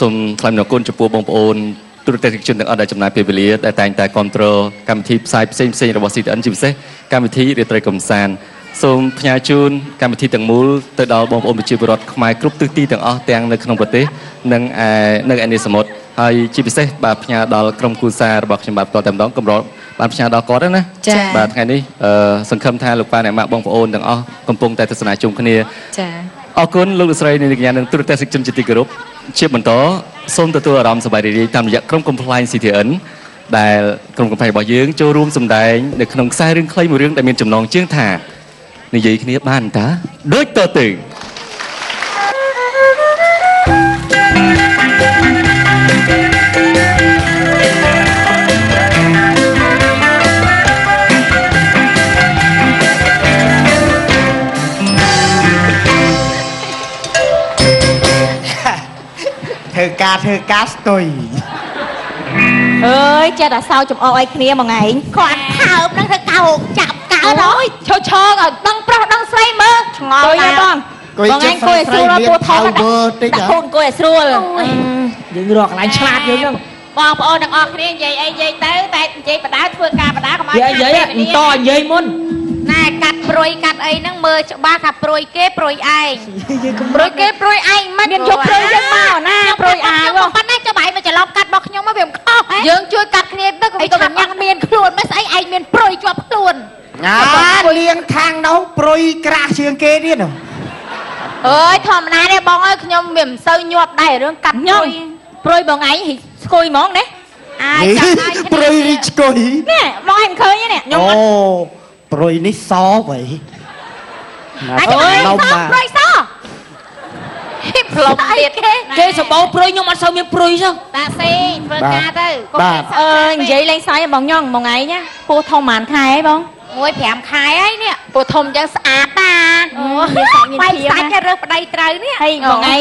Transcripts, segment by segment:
សូមថ្លែងអំណរគុណចំពោះបងប្អូនទូរទស្សនិកជនទាំងអស់ដែលចំណាយពេលវេលាដែលតែងតែគ្រប់គ្រងកម្មវិធីផ្សាយផ្សេងៗរបស់ CTN ជាពិសេសកម្មវិធីរាត្រីកំសាន្តសូមផ្ញើជូនកម្មវិធីទាំងមូលទៅដល់បងប្អូនប្រជាពលរដ្ឋខ្មែរគ្រប់ទិសទីទាំងអស់ទាំងនៅក្នុងប្រទេសនិងនៅឯនេសមុទ្រហើយជាពិសេសបាទផ្ញើដល់ក្រុមគ្រួសាររបស់ខ្ញុំបាទតតែម្ដងកម្របានផ្ញើដល់គាត់ណាបាទថ្ងៃនេះសង្ឃឹមថាលោកប៉ាអ្នកម៉ាក់បងប្អូនទាំងអស់កំពុងតែទស្សនាជុំគ្នាចាអរគុណលោកលោកស្រីនាងកញ្ញានិងទូរទស្សនិកជនជាទីគោរពជាបន្តសូមទទួលអារម្មណ៍សប្បាយរីករាយតាមរយៈក្រុម Compliance CTN ដែលក្រុម Compliance របស់យើងចូលរួមសម្ដែងនៅក្នុងខ្សែរឿងខ្លីមួយរឿងដែលមានចំណងជើងថានិយាយគ្នាបានតាដូចតទៅធ្វើការស្ទុយអើយចេះតែសោចំអកឲ្យគ្នាមួយថ្ងៃគាត់ថើបនឹងធ្វើកោចាប់កើអើយឈរឲ្យដឹងប្រុសដឹងស្រីមើលឆ្ងល់ណាស់បងឯងគួយឲ្យស្រួលពូថតតិចដាក់ពូនគួយឲ្យស្រួលយើងរកកន្លែងឆ្លាតយើងហ្នឹងបងប្អូនទាំងអស់គ្នានិយាយអីនិយាយទៅតែនិយាយបដាធ្វើការបដាកុំឲ្យនិយាយនិយាយមុនណែកាត់ព្រួយកាត់អីហ្នឹងមើលច្បាស់ថាព្រួយគេព្រួយឯងព្រួយគេព្រួយឯងមិនមានយកព្រួយយើងមកណាព្រួយអាវប៉ុណ្ណាចុះបាយមកច្រឡំកាត់របស់ខ្ញុំមកវាមិនខុសយើងជួយកាត់គ្នាទៅក៏វាញ៉ាំមានខ្លួនមិនស្អីឯងមានព្រួយជាប់ខ្លួនលៀងខាងនោះព្រួយក្រាស់ជាងគេទៀតអើយធម្មតាទេបងអើយខ្ញុំវាមិនសូវញាប់ដែររឿងកាត់ព្រួយបងឯងស្គួយហ្មងណាចាំឲ្យព្រួយរីស្គួយនេះបងឯងឃើញទេខ្ញុំអូព្រួយនេះសវ៉ៃអាចឲ្យព្រួយសផ្លុំទៀតគេសបោព្រួយខ្ញុំអត់សូវមានព្រួយសោះតាសេធ្វើការទៅនិយាយលេងសើចបងញ៉ងមួយថ្ងៃណាពូធំប៉ុន្មានខែហីបង5ខែហើយនេះពូធំចឹងស្អាតតាមានសាច់មានភាពសាច់គេរើសប្តីត្រូវនេះហើយមួយថ្ងៃ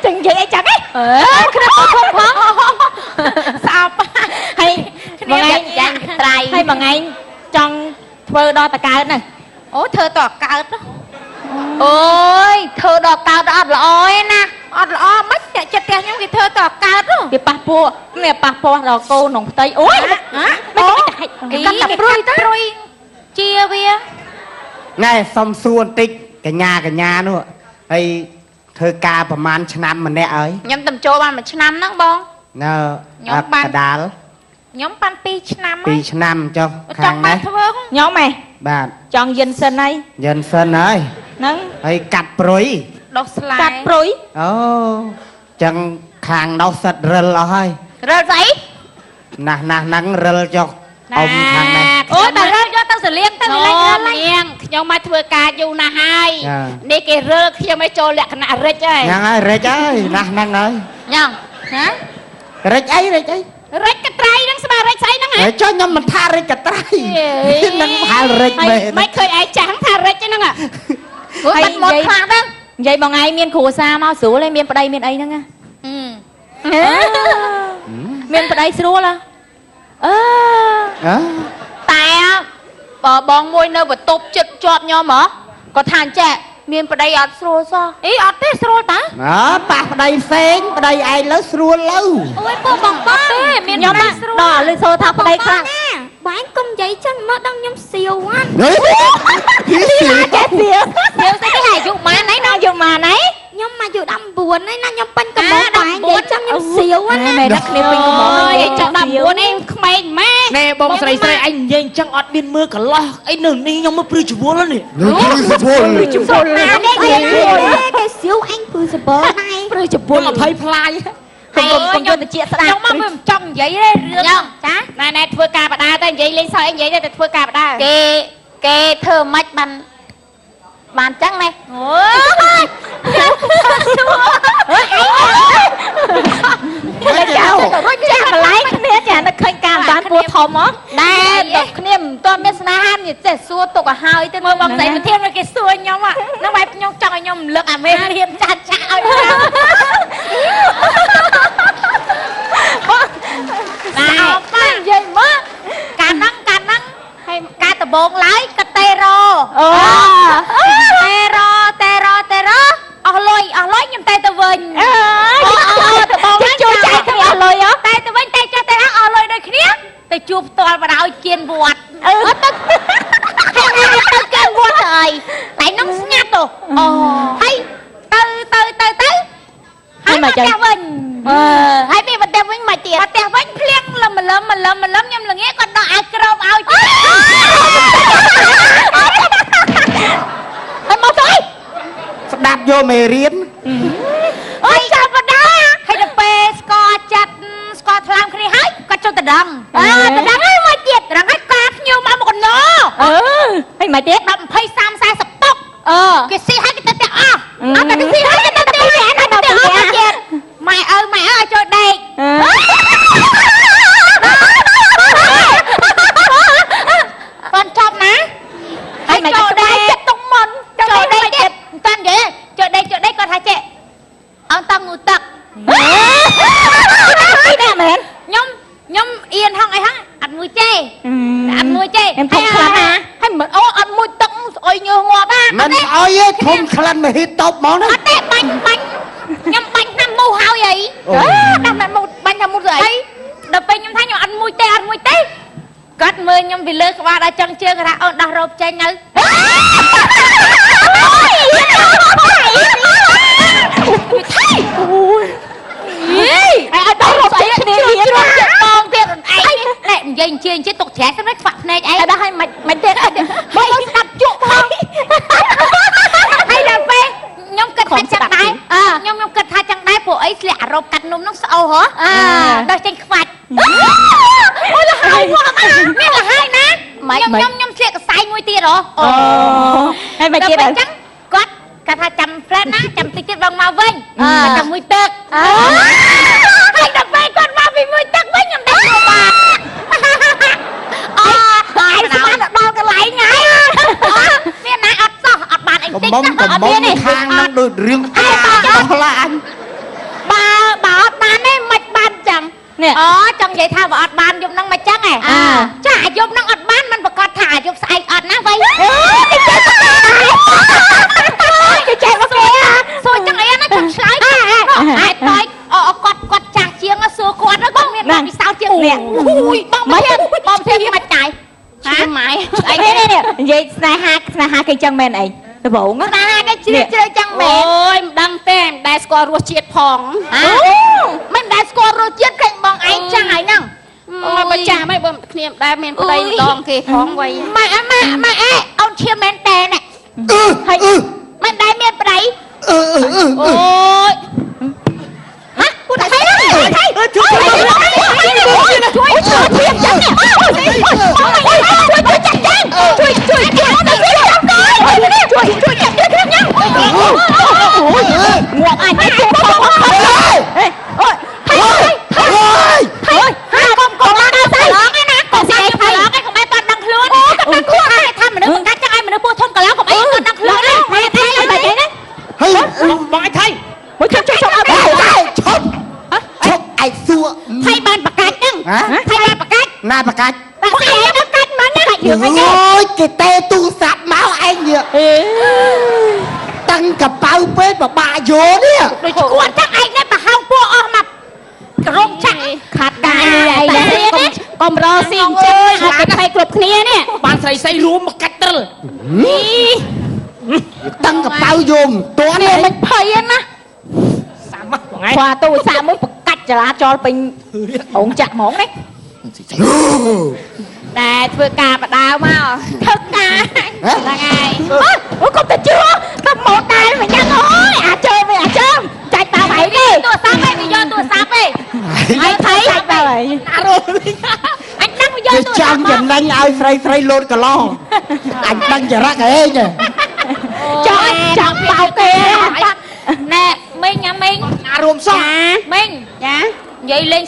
ចឹងនិយាយអីចឹងហ៎គ្រាពូធំផងស្អប់ហើយមួយថ្ងៃចាញ់ត្រៃហើយមួយថ្ងៃចង់ធ្វើដល់តកើតហ្នឹងអូធ្វើតកើតអូយធ្វើដល់កើតអត់ល្អទេណាអត់ល្អមិនតែចិត្តផ្ទះខ្ញុំគេធ្វើតកើតវាប៉ះពោះនេះប៉ះពោះដល់កូនក្នុងផ្ទៃអូយមិនកាត់តែព្រួយទៅព្រួយជាវាណែសុំសួរបន្តិចកញ្ញានោះហើយធ្វើការប្រហែលឆ្នាំម្នាក់ហើយខ្ញុំទៅចូលបាន1ឆ្នាំហ្នឹងបងនៅកដាលខ្ញុំបាន2ឆ្នាំ2ឆ្នាំចុះខាងនេះខ្ញុំហ៎បាទចង់យិនសិនហើយហ្នឹងហើយកាត់ព្រុយដោះស្លាយកាត់ព្រុយអូចឹងខាងនោះសិតរិលអស់ហើយរិលស្អីណាស់ហ្នឹងរិលចុះអ៊ំខាងនេះអូតែរិលយកទៅសលៀងទៅលេងរិលនាងខ្ញុំមកធ្វើការយូរណាស់ហើយនេះគេរិលខ្ញុំឲ្យចូលលក្ខណៈរិចហើយហ្នឹងហើយរិចហើយណាស់ហ្នឹងហើយញ៉ងហ៎រិចអីរិចកត្រៃហ្នឹងស្មារិចស្អីហ្នឹងហ៎ចុះខ្ញុំមិនថារិចកត្រៃហ្នឹងហៅរិចមែនមិនឃើញឯងចាស់ថារិចហ្នឹងហើយនិយាយខ្លះហ្នឹងនិយាយបងឯងមានគ្រួសារមកស្រួលឯងមានប្តីមានអីហ្នឹងមានប្តីស្រួលតែបងមួយនៅបន្ទប់ចិត្តជាប់ខ្ញុំហ៎គាត់ថាអញ្ចេះមានប្តីអត់ស្រួលសោះអីអត់ទេស្រួលតាប៉ះប្តីផ្សេងប្តីឯងលើស្រួលលើអូយពូបងទេមានប្តីស្រួលដល់លើសូថាប្តីខ្លះបងកុំនិយាយចឹងមកដល់ខ្ញុំសៀវហ្នឹងចេះសៀវស្អីគេអាយុម៉ានហ្នឹងដល់អាយុម៉ានហ្នឹងខ្ញុំអាយុ19ហើយណាខ្ញុំពេញកំបងបងនិយាយចឹងខ្ញុំសៀវណាមែនដាក់គ្នាពេញកំបងអីចង់19នេះក្មេងម៉ែណែបងស្រីឯងនិយាយចឹងអត់មានមើលកន្លោះអីនៅនេះខ្ញុំមើលព្រឺជវល់នេះព្រឺជវល់ណានេះគេសៀវអញព្រឺជវល់ដែរព្រឺជវល់20ផ្លាយខ្ញុំយកទៅជាស្ដាប់ខ្ញុំមកមិនចង់និយាយទេរឿងចាណែធ្វើការបដាទៅនិយាយលេងសើចអីនិយាយទៅធ្វើការបដាគេធ្វើមិនបានចឹងណែអូយអីចៅរុញចាស់ម្លាយគ្នាចានឹកឃើញការបានពូធំហ៎ដែរដល់គ្នាមិនទាន់មានស្នេហានេះចេះសួរទុកឲ្យហើយទៅមើលបងស្រីប្រធានគេសួរខ្ញុំហ្នឹងបែបខ្ញុំចង់ឲ្យខ្ញុំរំលឹកអាមេរៀនចាស់ឲ្យណាប៉ានិយាយមកកាលហ្នឹងហើយការដំបងឡើយកតេរ៉ូតេរ៉ូអស់លុយខ្ញុំតែទៅវិញ bà đào chiên vọt tức hay nghe tao chiên vọt rồi tại nó ngắt rồi hay tới hay mà chơi mình hay bị bật đèn vinh mà tiệt bật đèn vinh phèn là mình lớn nhưng là nghe con đó ai kêu ao chứ hay mau tới đạp vô mề riến ôi sao mà đó hay là pe score làm cái hết có cho ta đằng ta đằng ấy mà tiệt đằng ấy cạp nhiều mà một con nó hay mà tiệt đâm phay sam sai sập tóc cái xì hai cái tên tiệt nó cái xì hai cái tên tiệt mày ơi cho đây con chọc ná hãy cho đây chết tung mình cho đây chết toàn vậy cho đây con hai chị ông tao ngủ tật cái nè mẹ nhóm yên hăng ấy hăng ăn mùi chê em không khăn à hay mình ăn mùi tật ôi như ngọt à mình ơi không khăn mà hít tóc món đó bánh nhóm bánh năm mù hao vậy năm bánh năm mù rồi đợt bên nhóm thấy nhóm ăn mùi tê cất mưa nhóm vì lơ qua đã chân chưa ra đặt rộp chơi nhớ dành chiên chứ tục trẻ sẽ rất phạt này ấy đó hay mày tên mày đập chuột không hay là về nhóm kịch hai chân đáy nhóm kịch hai chân đáy của ấy lẹ rộp cắt nôm nó sâu hả đó tranh phạt ôi là hai quá mà nghe là hai ná nhóm sẽ có sai ngôi tia rồi hay mày kia đấy quát cả hai trăm flat ná trăm tích vòng màu vinh trăm mùi tật hay đập về con vào vì mùi tật với nhầm đánh của bà ai sao bạn đau cái lại ngay nè nãy ắt sao ắt bạn anh tích cầm bông khang nó đôi riêng đó là anh bà ắt bạn ấy mạch ban chẳng nè trong vậy tha bà ắt ban dùng năng mạch chẳng này chả dùng năng ắt ban mình bà con thả dùng sai ắt ná vậy cái chạy vào kìa rồi chẳng ấy nó chẳng sái ai tới quạt chàng chiếng nó xưa quạt nó không biết làm sao chiếng nè ui bom thêm mạch chạy hả mày anh nè vậy là hai cây chân men này tôi bộ á hai cái chơi chân men ôi đăng tên đại score rùa chiết phong mình đại score rùa chiết cạnh bằng anh chẳng ai năng mà chả mấy bơm niệm đại men của đây đòn kì phong vậy mà ông chia men tè này mình đại men của đây ôi hả cô thấy nai bạc cách bạc cách mà nè ôi cái tê tu sạp máu anh vậy tăng cặp bao bếp mà bà vô đấy rồi quan chắc anh đấy bà hao cua mà rong chắc khát cài này còn rò xin chắc cái thay cục kia nè bạn xây rúm một cách tơ tăng cặp bao dùm toán này mình phơi á khoa tôi sao mới cách ra cho mình ổn chặt món đấy nè vừa cà và đào mà thức ca là ngày ủa không tin chưa tao một tay mà nhăn ơi chơi mày chơi chạy tao bảy đi tua sáp ấy mày vô tua sáp đi ai thấy anh đang mày vô tua sáp chăm dần anh ai frey luôn cả lo anh đang chờ ra cái ấy nhỉ cho anh chọn bao kìa nè Minh nha Minh rùm xong Minh dạ vậy lên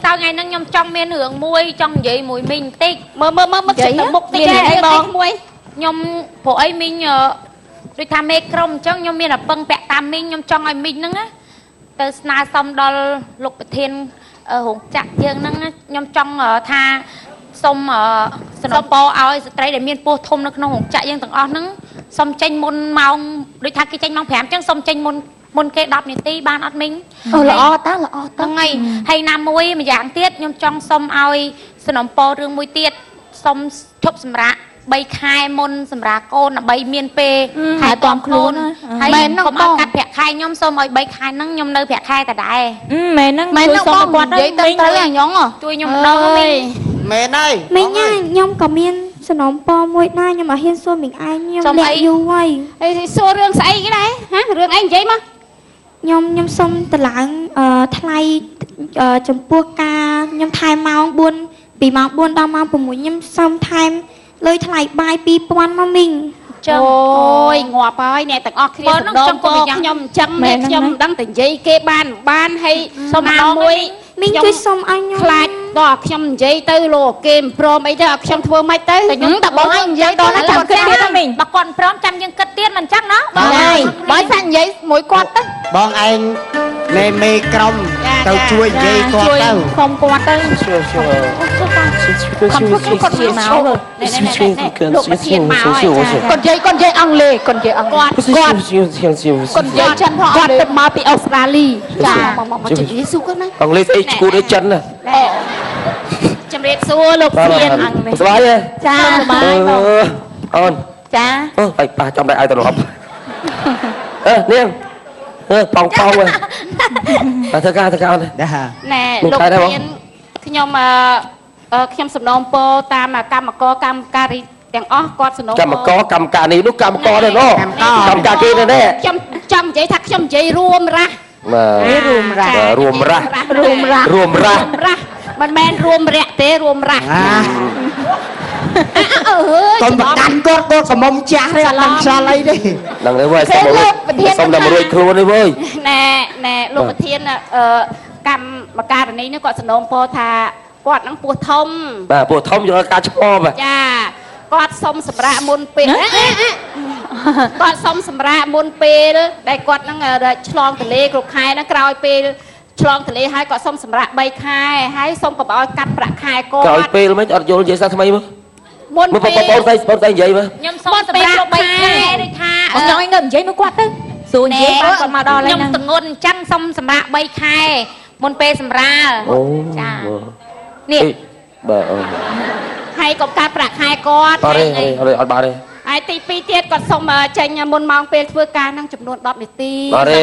sau ngày nâng nhom trong miền hưởng mui trong vậy mùi mình tích mơ sự tầm mục tích ấy bong mui nhom phổ ấy mình đôi tham mê krom trong nhom miền là bưng bẹ tam mình nhom trong ai mình nâng á từ na xong đó lục thiên hùng chặt dương nâng nhom trong tha xong xong po ao trái để miền po thôm nó hùng chặt dương từng on nâng xong tranh môn màu đôi tha cái tranh mong phèm chẳng xong tranh môn មុនគេ10នាទីបានអត់មីង ល្អតើល្អតើ ហ្នឹងហើយហើយណាមួយម្យ៉ាងទៀតខ្ញុំចង់សុំឲ្យសំណពររឿងមួយទៀតសុំឈប់សម្រាក3ខែមុនសម្រាប់កូនដើម្បីមានពេលថែទាំខ្លួនហើយខ្ញុំអត់កាត់ប្រាក់ខែខ្ញុំសូមឲ្យ3ខែហ្នឹងខ្ញុំនៅប្រាក់ខែតដែរ មែនហ្នឹងជួយសុំគាត់និយាយទៅអញ្ចឹង ជួយខ្ញុំម្ដងមីង មែនហើយ មីងខ្ញុំក៏មានសំណុំពរមួយដែរខ្ញុំអត់ហ៊ានសួរមីងឯងខ្ញុំលាក់យូរហើយ អីសួររឿងស្អីគេដែរហ៎រឿងអីនិយាយមក ខ្ញុំសុំតម្លើងថ្លៃចំពោះការខ្ញុំថែមម៉ោង4ពីម៉ោង4ដល់ម៉ោង6ខ្ញុំសុំថែមលុយថ្លៃបាយ2000មកមីង អូយងាប់ហើយអ្នកទាំងអស់គ្នាសំដងពោខ្ញុំអញ្ចឹងនេះខ្ញុំមិនដឹងតែនិយាយគេបានហើយសុំម្ដងមួយ មីងជួយសុំឲ្យខ្ញុំ ខ្លាចដល់ខ្ញុំនិយាយទៅលោកគេមិនព្រមអីទៅឲ្យខ្ញុំធ្វើមិនទៅខ្ញុំតែបងឲ្យនិយាយដល់ណាចាំគិតទៀតមីង បើគាត់ព្រមចាំយើងគិតទៀតមិនចឹងណា បងហើយបើសាច់និយាយមួយគាត់ទៅ បងឯងមេក្រុមទៅជួយនិយាយគាត់ទៅ សុំគាត់ទៅ គាត់មកលោកប្រធានមកគាត់និយាយអង់គ្លេសគាត់និយាយអង់គ្លេសគាត់និយាយចិនផងគាត់ទៅមកពីអូស្ត្រាលីចាមកជិះស៊ូគាត់ណា អង់គ្លេសអីឈួតអីចិនណា ជំរាបសួរលោកធានអង់គ្លេស សុបាយទេ ចាសប្បាយបង អូន ចា បាយប៉ះចំតែឲ្យទៅរប់នាងប៉ងហើយធ្វើការអូន ដែរ ណែលោកធានខ្ញុំសំណូមពរតាមកម្មករកម្មការីទាំងអស់គាត់សំណូមពរ កម្មការនេះនោះកម្មករដែរណកម្មការគេដែរ ខ្ញុំចាំនិយាយថាខ្ញុំនិយាយរួមរះ រួមរះ មិនមែនរួមរះទេរួមរះ កុំប្រកាន់គាត់កំមុំចាស់ទេអត់ដឹងខ្យល់អីទេ ហ្នឹងហើយសុំតែរួចខ្លួនទេវើយ ណែលោកប្រធានកម្មការនីនេះគាត់សំណូមពរថាគាត់នឹងពោះធំ បាទពួកធំយកការឆ្ពប ចាគាត់សុំសម្រាប់មុនពេលគាត់សុំសម្រាប់មុនពេលដែលគាត់នឹងឆ្លងទលេគ្រប់ខែហ្នឹងក្រោយពេលឆ្លងទលេហើយគាត់សុំសម្រាប់3ខែហើយសុំកុំឲ្យកាត់ប្រាក់ខែគាត់ ក្រោយពេលមិនអត់យល់និយាយសាថ្មីមើល មុនពេល បងស្អីនិយាយមើល ខ្ញុំសុំសម្រាប់3ខែដូចថា អញ្ចឹងឲ្យងើបនិយាយមកគាត់ទៅសួរនិយាយគាត់មកដល់ហើយ ខ្ញុំទងន់អញ្ចឹងសុំសម្រាប់3ខែមុនពេលសម្រាល អូ ចានេះ បាទ ហើយកុំកាត់ប្រាក់ខែគាត់ អត់ទេអត់បាទទេ ហើយទី2ទៀតគាត់សុំចេញមុនម៉ោងពេលធ្វើការហ្នឹងចំនួន10នាទី បាទទេ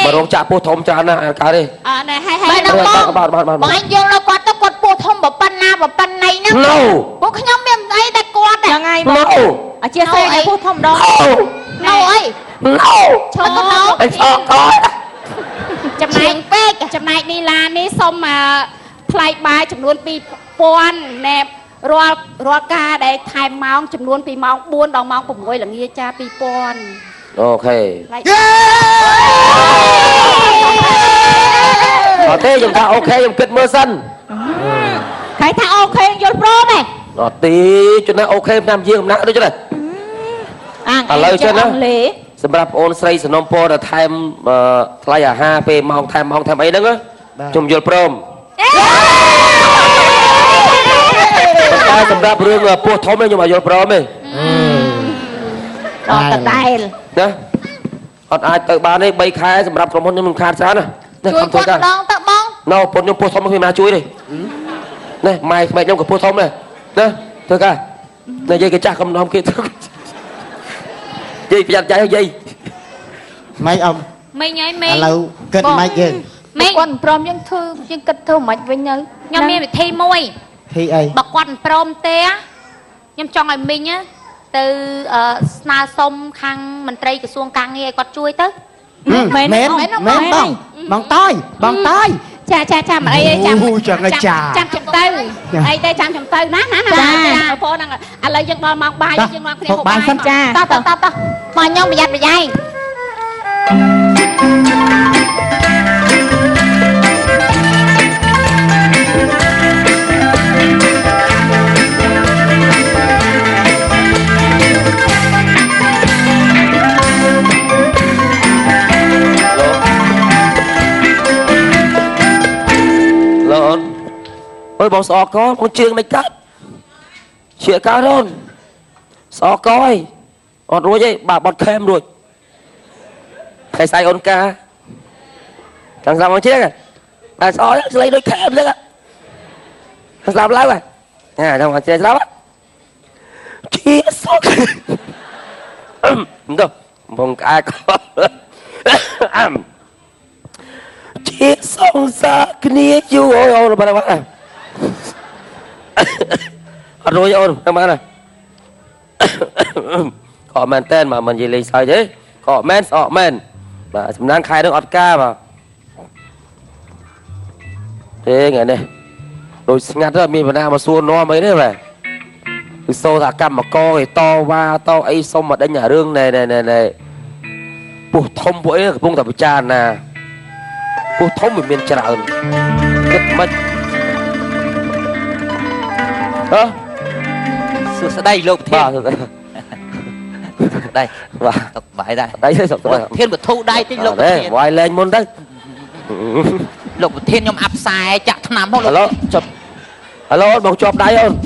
បើរងចាក់ពោះធំច្រើនណាស់កើតទេ ណែហើយ បាទ បងយល់ដល់គាត់ទៅគាត់ពោះធំប៉ុណ្ណាប៉ុណ្ណីហ្នឹង No ពួកខ្ញុំមានអីតែគាត់ហ្នឹងហើយ No អធិស្ឋានឲ្យពោះធំម្ដង No អី No ឈរទៅ អីអត់អត់ ចំណែកពេកចំណែកនីឡានេះសុំថ្លៃបាយចំនួន2000ណែរាល់ការដែលថែមម៉ោងចំនួនពីម៉ោង4ដល់ម៉ោង6ល្ងាចចា2000 អូខេអត់ទេខ្ញុំថាអូខេខ្ញុំគិតមើលសិន គេថាអូខេយល់ព្រមទេ អត់ទេចំណេះអូខេតាមជាងកំណាក់ដូចនេះ ឥឡូវចឹងណាសម្រាប់បងអូនស្រីសនំពរដែលថែមថ្លៃអាហារពេលម៉ោងថែមអីហ្នឹងខ្ញុំយល់ព្រមតែសម្រាប់រឿងពោះធំខ្ញុំអត់យល់ព្រមទេ ដល់តដែល ណាអត់អាចទៅបានទេ3ខែសម្រាប់ក្រុមហ៊ុនខ្ញុំនឹងខាតច្រើនណា ជួយគាត់ម្ដងទៅបង ណូពុនខ្ញុំពោះធំខ្ញុំមិនជួយទេណាម៉ែក្មេកខ្ញុំក៏ពោះធំដែរណាធ្វើការនិយាយគេចាស់កំណំគេយាយប្រយ័ត្នចាស់យាយ ម៉េចអ៊ំ មីងហើយមីង ឥឡូវគិតម៉េចយើង មីង គាត់ព្រមយើងធ្វើយើងគិតធ្វើមិនវិញទៅ ខ្ញុំមានវិធីមួយ ហ៊ីអី បើគាត់មិនព្រមទេខ្ញុំចង់ឲ្យមីងទៅស្នើសុំខាងមន្ត្រីក្រសួងកាងារឲ្យគាត់ជួយទៅ មែនបងតយ ចាមិនអីទេចាំ ចាំខ្ញុំទៅអីទេចាំខ្ញុំទៅណាបងហ្នឹងឥឡូវយើងដល់ម៉ោងបាយយើងមកគ្នាហូបបាយចាតោះបងខ្ញុំប្រយ័ត្នប្រយែង អើយបងស្អកកបងជើងមិនកាត់ជាកើតអូនស្អកកអីអត់រួចទេបាទបត់ខេមរួច Cái sai ôn ca Thằng sao mà chết à À sao đó lấy đôi kèm nữa Thằng sao lắm à À thằng mà chết lắm á Chia sót Không đâu Mong ai có Chia sót xa Cái nia chú ôi ôi bà bà Rồi ôi bà bà Có men tên mà mình gì lấy sai chứ Có men sọ men Mà chúng đang khai được ọt ca mà Thế nghe này Rồi ngặt ra mình mà xuôn nó mấy đấy về Từ sâu thả cầm mà co thì to va to ấy xong mà đánh nhà rương này Bụt thông bụi ấy bông tập tràn nè Bụt thông mình miền trà ơn Rất mất Hả? Sự đây lục thiên Đây Tập bãi đây Đây Thiên một thu đây tính lục thiên Ngoài lên môn đấy Lục thiên nhóm áp sai chặt nằm không Hello chụp Hello một chụp đây không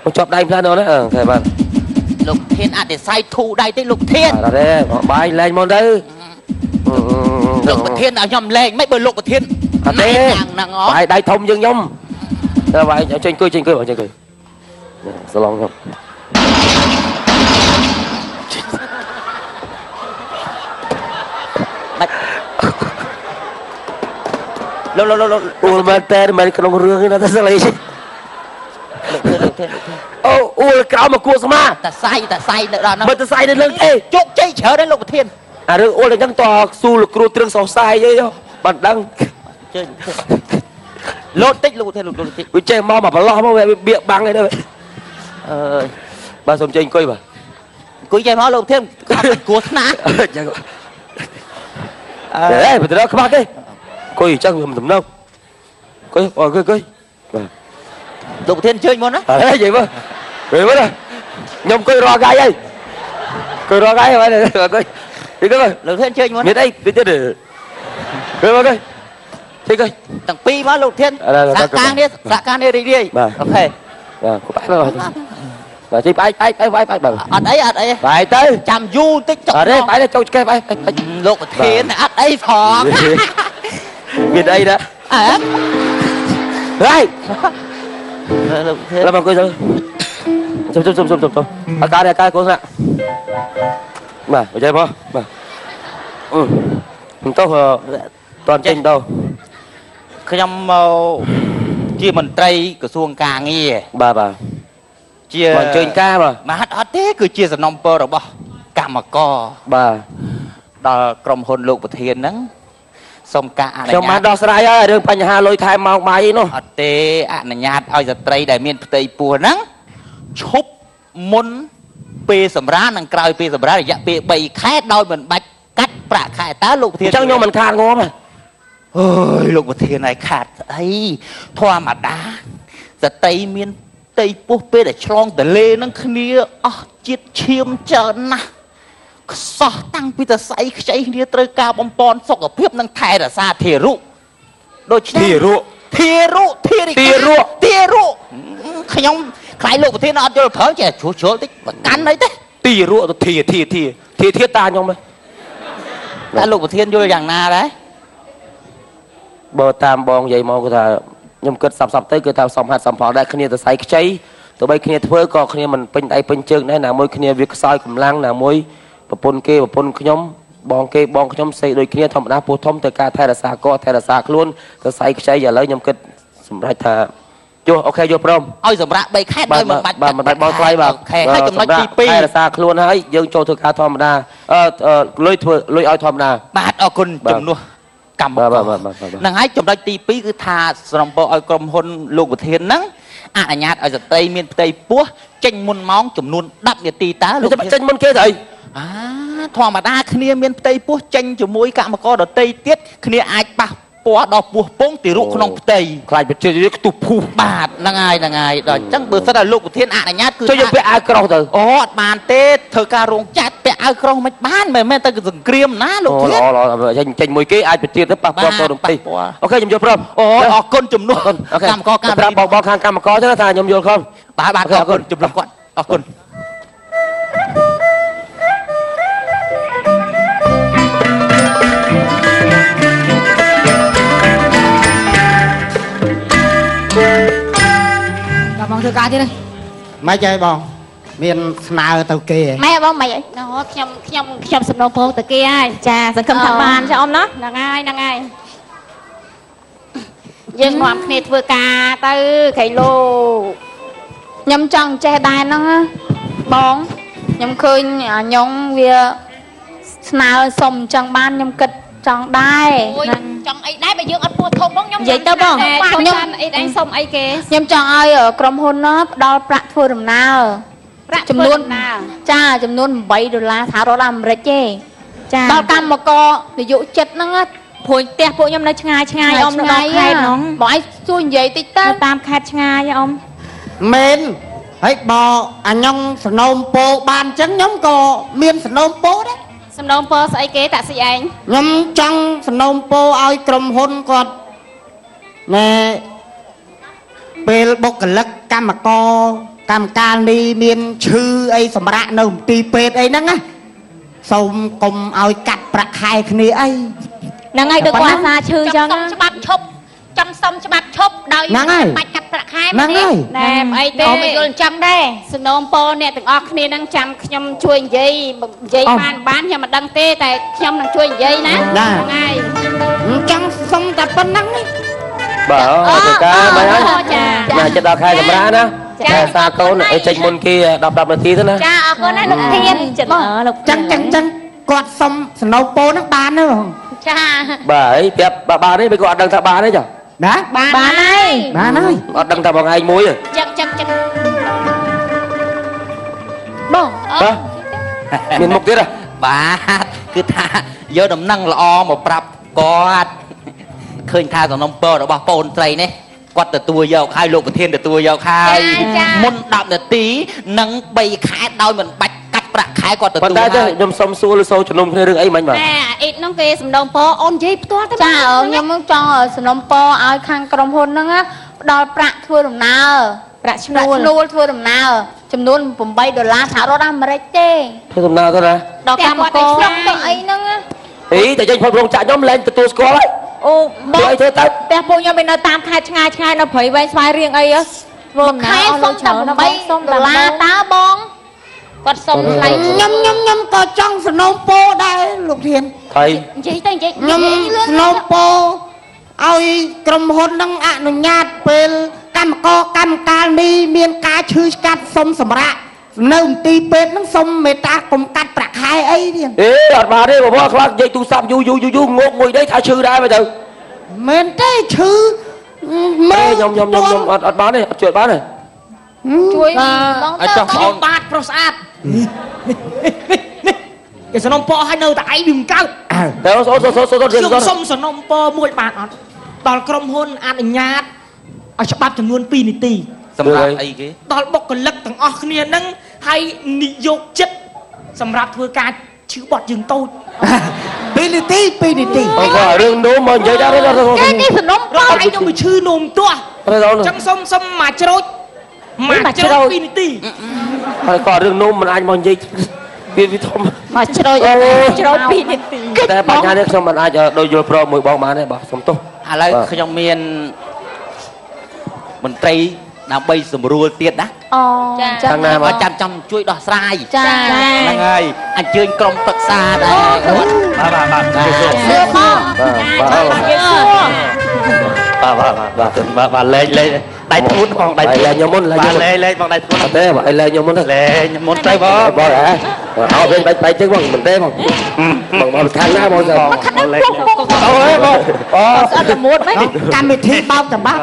Một chụp đây ra nữa đấy thầy bạn Lục thiên để sai thu đây tính lục thiên đây bay lên môn đấy Lục thiên ở nhóm lên mấy bờ lục thiên Này nàng ngó Bài đây thông dương nhóm Vậy trên cười bảo trên cười Sao lòng không Lô Ủa mà tên mà không rương nó ta sẽ lấy chứ Ủa cáo mà cua sao mà Ta say nữa đó mà ta say đến lưng thế chốt cháy chở đến lục thiên À rương ủa là nhắn tòa Xu lực cua trương sầu sai chứ bạn đăng lột tích lục thiên Ui chê mau mà bà lo mà về bịa băng này đâu bà xong trên coi bà Cúi dây máu lục thiên Cua ná Đấy bà từ đó các bác đi Coi chắc mình tầm đâu Coi Lục thiên chơi môn á Đấy vậy mà Vậy mà nè Nhông coi rò gai đây Coi rò gai vậy này coi Đi coi Lục thiên chơi môn á đây đi chết để Coi coi Thế coi Thằng pi máu lục thiên Dạ can đi đi Ok Có bãi rồi Bà chứ bãi Ở đấy Bãi tới Chàm du tích chọc Ở đây bãi đây cho cái bãi Lục thiên ở đây phò Bên đây đó Đây Làm bằng coi rồi Chôm À ca cô ạ Mà ở đây bó Mà Không tốt toàn trình đâu ខ្ញុំជាមន្ត្រីក្រសួងការងារបាទជាអញ្ជើញការបាទមកអត់ទេគឺជាសំណុំពររបស់កម្មករបាទដល់ក្រុមហ៊ុនលោកប្រធានហ្នឹងសូមការអនុញ្ញាតខ្ញុំបានដោះស្រាយហើយរឿងបញ្ហាលុយថែមម៉ោងបាយនោះអត់ទេអនុញ្ញាតឲ្យស្ត្រីដែលមានផ្ទៃពោះហ្នឹងឈប់មុនពេលសម្រាលនិងក្រោយពេលសម្រាលរយៈពេល3ខែដោយមិនបាច់កាត់ប្រាក់ខែតើលោកប្រធានអញ្ចឹងខ្ញុំមិនខាតងំទេអើយលោកប្រធានឯខាតស្អីធម្មតាស្ត្រីមានផ្ទៃពោះពេលដែលឆ្លងទន្លេនឹងគ្នាអស់ជាតិឈាមច្រើនណាស់ខ្សោះតាំងពីតសៃខ្ចីគ្នាត្រូវការបំពន់សុខភាពនិងថែរក្សាធារុដូច្នេះធារុខ្ញុំខ្លាយលោកប្រធានអត់យល់ត្រូវចេះជ្រុលតិចប្រកាន់អីទេទារុទៅធាតាខ្ញុំតែលោកប្រធានយល់យ៉ាងណាដែរបើតាមបងនិយាយមកគឺថាខ្ញុំគិតសាប់ទៅគឺថាសំហេតុសំផលដែរគ្នាទៅសៃខ្ចីទៅបីគ្នាធ្វើក៏គ្នាមិនពេញដៃពេញជើងដែរណាមួយគ្នាវាខ្សោយកម្លាំងណាមួយប្រពន្ធគេប្រពន្ធខ្ញុំបងគេបងខ្ញុំសេដូចគ្នាធម្មតាពោះធំទៅការថែរក្សាកថែរក្សាខ្លួនទៅសៃខ្ចីឥឡូវខ្ញុំគិតសម្រាប់ថាចុះអូខេយកព្រមឲ្យសម្រាប់3ខែដោយមិនបាច់បងថ្លៃបាទហើយចំណុចទី2ថែរក្សាខ្លួនហើយយើងចូលធ្វើការធម្មតាលុយឲ្យធម្មតាបាទអរគុណជំនួសកម្មករហ្នឹងហើយចំណុចទី2គឺថាស្រំពោឲ្យក្រុមហ៊ុនលោកប្រធានហ្នឹងអនុញ្ញាតឲ្យស្ត្រីមានផ្ទៃពោះចេញមុនម៉ោងចំនួន10នាទីតើលោកចេញមុនគេស្អីធម្មតាគ្នាមានផ្ទៃពោះចេញជាមួយកម្មករដទៃទៀតគ្នាអាចប៉ះពាល់ដល់ពោះពងទីរុក្នុងផ្ទៃខ្លាចបញ្ជាខ្ទុះភូបាទហ្នឹងហើយដល់អញ្ចឹងបើសិនតែលោកប្រធានអនុញ្ញាតគឺចុះយើងពាក់អាវក្រោះទៅអូអត់បានទេធ្វើការរោងចក្រពាក់អាវក្រោះមិនបានមិនមែនទៅសង្គ្រាមណាលោកធានចេញមួយគេអាចបញ្ជាទៅប៉ះពាល់ដល់ទីអូខេខ្ញុំយល់ព្រមអូអរគុណជំនួសកម្មករការប្រាប់បងខាងកម្មករចឹងថាខ្ញុំយល់ខំបាទអរគុណជំនួសគាត់អរគុណ បងធ្វើការទៀតហើយ មិនចៃបងមានស្នើទៅគេ ម៉ែបងមិនអី ណ៎ខ្ញុំសំណូមពរទៅគេហើយ ចាសង្ឃឹមថាបានចាអ៊ំណា ហ្នឹងហើយយើងនាំគ្នាធ្វើការទៅក្រៃលោ ខ្ញុំចង់ចេះដែរហ្នឹងបងខ្ញុំឃើញអាញងវាស្នើសុំអញ្ចឹងបានខ្ញុំគិតចង់ដែរ អូយចង់អីដែរបើយើងអត់ពោះធំហ្នឹងខ្ញុំ និយាយទៅបង ខ្ញុំអីដែរសុំអីគេ ខ្ញុំចង់ឲ្យក្រុមហ៊ុនណាផ្ដល់ប្រាក់ធ្វើដំណើរ ប្រាក់ ចំនួន ណា ចាចំនួន$8សហរដ្ឋអាមេរិកទេចាដល់កម្មករនយោជិតហ្នឹងព្រួយផ្ទះពួកខ្ញុំនៅឆ្ងាយអ៊ំនៅដល់ខេត្តហ្នឹងបងឯងសួរនិយាយតិចទៅតាមខេត្តឆ្ងាយអ៊ំ មែនហើយបើអញងសនំពោបានអញ្ចឹងខ្ញុំក៏មានសនំពោដែរ សំណូមពរស្អីគេតាក់ស៊ីឯង ខ្ញុំចង់សនំពោឲ្យក្រុមហ៊ុនគាត់ណែពេលបុគ្គលិកកម្មការនេះមានឈឺអីសម្រាប់នៅមន្ទីរពេទ្យអីហ្នឹងណាសូមកុំឲ្យកាត់ប្រាក់ខែគ្នាអី ហ្នឹងហើយដូចគាត់សាឈឺអញ្ចឹង សុំច្បាប់ឈប់ចង់សុំច្បាប់ឈប់ដោយបាច់កាត់ប្រាក់ខែ ហ្នឹងហើយ ណែអីទេ មិនយល់អញ្ចឹងដែរ សំណូមពរអ្នកទាំងអស់គ្នានឹងចាំខ្ញុំជួយនិយាយបានខ្ញុំមិនដឹងទេតែខ្ញុំនឹងជួយនិយាយណាហ្នឹងហើយ ចង់សុំតែប៉ុណ្ណឹងនេះ បាទធ្វើការមិនហើយ ចា ណាចិត្តដល់ខែកម្រាណាតែសារកូនឲ្យចេញមុនគេ10នាទីទៅណា ចាអរគុណណាលោកធានចិត្តលោក ចឹងគាត់សុំសនំពោហ្នឹងបានទេបង ចា បាទអីប្រាប់បានទេមិនក៏អត់ដឹងថាបានទេចា ណា បានហើយ បានហើយ អត់ដឹងថាបងឯងមួយទេ ចឹង បង បាទមានមុខទៀតហ៎ បាទគឺថាយកដំណឹងល្អមកប្រាប់គាត់ឃើញថាសំណុំពររបស់បងស្រីនេះគាត់ទទួលយកហើយលោកប្រធានទទួលយកហើយមុន10នាទីនិង3ខែដោយមិនបាច់កាត់ប្រាក់ខែគាត់ទទួល ប៉ុន្តែ ហើយ ខ្ញុំសុំសួរលោកសូជំនុំគ្នារឿងអីមិញបាទ ណែអ៊ីតហ្នឹងគេសំណូមពរអូននិយាយផ្ទាល់ទៅ ចាខ្ញុំចង់សំណុំពរឲ្យខាងក្រុមហ៊ុនហ្នឹងផ្ដល់ប្រាក់ធ្វើដំណើរប្រាក់ឈ្នួលធ្វើដំណើរចំនួន$8សហរដ្ឋអាមេរិកទេ ធ្វើដំណើរទៅណា ដល់កម្មករខ្ញុំទៅអីហ្នឹង អីតែចេញផុតរោងចក្រខ្ញុំលែងទទួលស្គាល់ហើយ អូបង ធ្វើអីធ្វើទៅ ផ្ទះពួកខ្ញុំនៅតាមខេត្តឆ្ងាយនៅព្រៃវែងស្វាយរៀងអីធ្វើដំណើរអស់លុយច្រើនណាបងសុំ$តើបងគាត់សុំថ្លៃ ខ្ញុំក៏ចង់សនំពោដែរលោកធាន ថៃ និយាយទៅនិយាយ ខ្ញុំសនំពោឲ្យក្រុមហ៊ុននឹងអនុញ្ញាតពេលកម្មការនេះមានការឈឺស្កាត់សុំសម្រាប់នៅមន្ទីរពេទ្យនឹងសុំមេត្តាកុំកាត់ប្រាក់ខែអីទៀត អេអត់បានទេបងខ្លះនិយាយទូរស័ព្ទយូងងមួយនេះថាឈឺដែរមើលទៅ មែនទេឈឺ មើលខ្ញុំអត់បានទេអត់ជួយបានទេ ជួយបង ឲ្យចង់បង បាទប្រុសស្អាតគេសនំពរឲ្យនៅតែឯងវាមិនកើត ទៅសូ សុំសនំពរមួយបានអត់ដល់ក្រុមហ៊ុនអនុញ្ញាតឲ្យច្បាប់ចំនួន2នាទី សម្រាប់អីគេ ដល់បុគ្គលិកទាំងអស់គ្នានឹងហើយនិយោគចិត្តសម្រាប់ធ្វើការឈឺបត់យើងតូច 2នាទី2នាទី បងក៏រឿងនោះមកនិយាយដែរ គេនេះសនំ រកឲ្យខ្ញុំទៅឈឺនោមទាស់អញ្ចឹងសុំមកច្រូចមកច្រូច2នាទី ហើយក៏រឿងនោះមិនអាចមកនិយាយវាធំ មកច្រូច2នាទី តែបញ្ហានេះខ្ញុំមិនអាចដូចយល់ព្រមមួយបងបានទេបាទសុំទោស ឥឡូវខ្ញុំមានមន្ត្រីដើម្បីសម្រួលទៀតណា អូ ខាងណាមក ចាំជួយដោះស្រាយ ចា ហ្នឹងហើយអញ្ជើញក្រុមប្រឹក្សាដែរគាត់បាទ សួរបង បាទលេងដៃធ្ងន់ផងដៃលេងខ្ញុំមុនលេងលេងបងដៃធ្ងន់ទេបងលេងខ្ញុំមុនទៅលេងមុនទៅបងហ៎អត់វិញបែកចឹងបងមិនទេបងមកខាងណាបងលេងអូយបងអូស្អិតតែមួតហ្មង កម្មវិធីបោកចំបាប់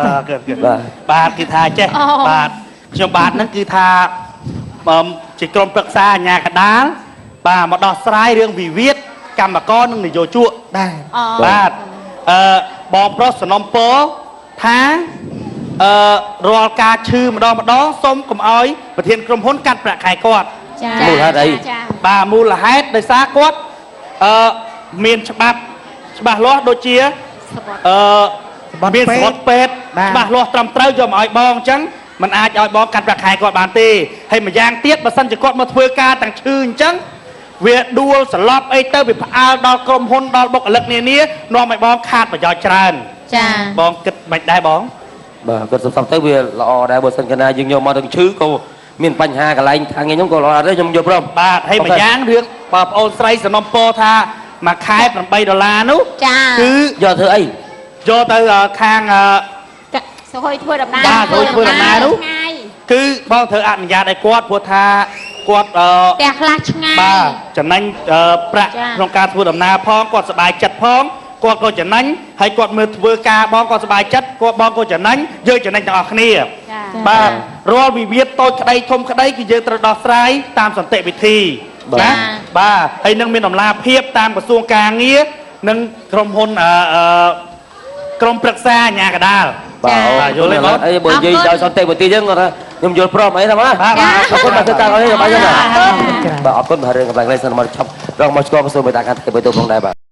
បាទគឺថាចេះបាទខ្ញុំបាទហ្នឹងគឺថាជាក្រុមប្រឹក្សាអាជ្ញាកណ្ដាលបាទមកដោះស្រាយរឿងវិវាទកម្មករនិងនយោជក ដែរ បាទបងប្រុសសនំពរថារាល់ការឈឺម្ដងសូមកុំឲ្យប្រធានក្រុមហ៊ុនកាត់ប្រាក់ខែគាត់ មូលហេតុអី បាទមូលហេតុដោយសារគាត់មានច្បាប់ច្បាស់លាស់ដូចជាមានសវត្ថពេទ្យច្បាស់លាស់ត្រឹមត្រូវយកមកឲ្យបងអញ្ចឹងមិនអាចឲ្យបងកាត់ប្រាក់ខែគាត់បានទេហើយម្យ៉ាងទៀតបើសិនជាគាត់មកធ្វើការទាំងឈឺអញ្ចឹងវាដួលសន្លប់អីទៅវាផ្អើលដល់ក្រុមហ៊ុនដល់បុគ្គលិកនានានាំឲ្យបងខាតប្រយោជន៍ច្រើន ចា បងគិតមិនដែរបង ប បាទគាត់សំទៅវាល្អដែរបើសិនកណាយើងយកមកទាំងឈឺក៏មានបញ្ហាកន្លែងខាងខ្ញុំក៏ល្អដែរខ្ញុំយល់ព្រម បាទហើយម្យ៉ាងរឿងបងប្អូនស្រីសំណុំពរថាមួយខែ$8នោះ ចា គឺ យកធ្វើអី យកទៅខាង សុហុយធ្វើដំណើរ បាទសុហុយធ្វើដំណើរនោះ ថ្ងៃ គឺបងត្រូវអនុញ្ញាតឲ្យគាត់ព្រោះថាគាត់ ផ្ទះខ្លះឆ្ងាយ បាទចំណេញប្រាក់ ចា៎ ក្នុងការធ្វើដំណើរផងគាត់សប្បាយចិត្តផងគាត់ក៏ចំណេញហើយគាត់មើលធ្វើការបងក៏សប្បាយចិត្តគាត់បងក៏ចំណេញយើងចំណេញទាំងអស់គ្នា ចា បាទរាល់វិវាទតូចក្តីធំក្តីគឺយើងត្រូវដោះស្រាយតាមសន្តិវិធីណាបាទហើយនឹងមានដំណាភាពតាមក្រសួងការងារនិងក្រុមហ៊ុនក្រុមប្រឹក្សាអាជ្ញាកណ្ដាល បាទយល់ទេបងអីបើនិយាយដោយសន្តិវិធីចឹងគាត់ថាខ្ញុំយល់ព្រមអីថាបាទ បាទ អរគុណបាទធ្វើការនេះរបស់ខ្ញុំបាទអរគុណបាទរឿងកម្លាំងលេខសិនមកឆាប់រងមកស្គាល់ក្រសួងបេតាខាងទៅទៅផងដែរបាទ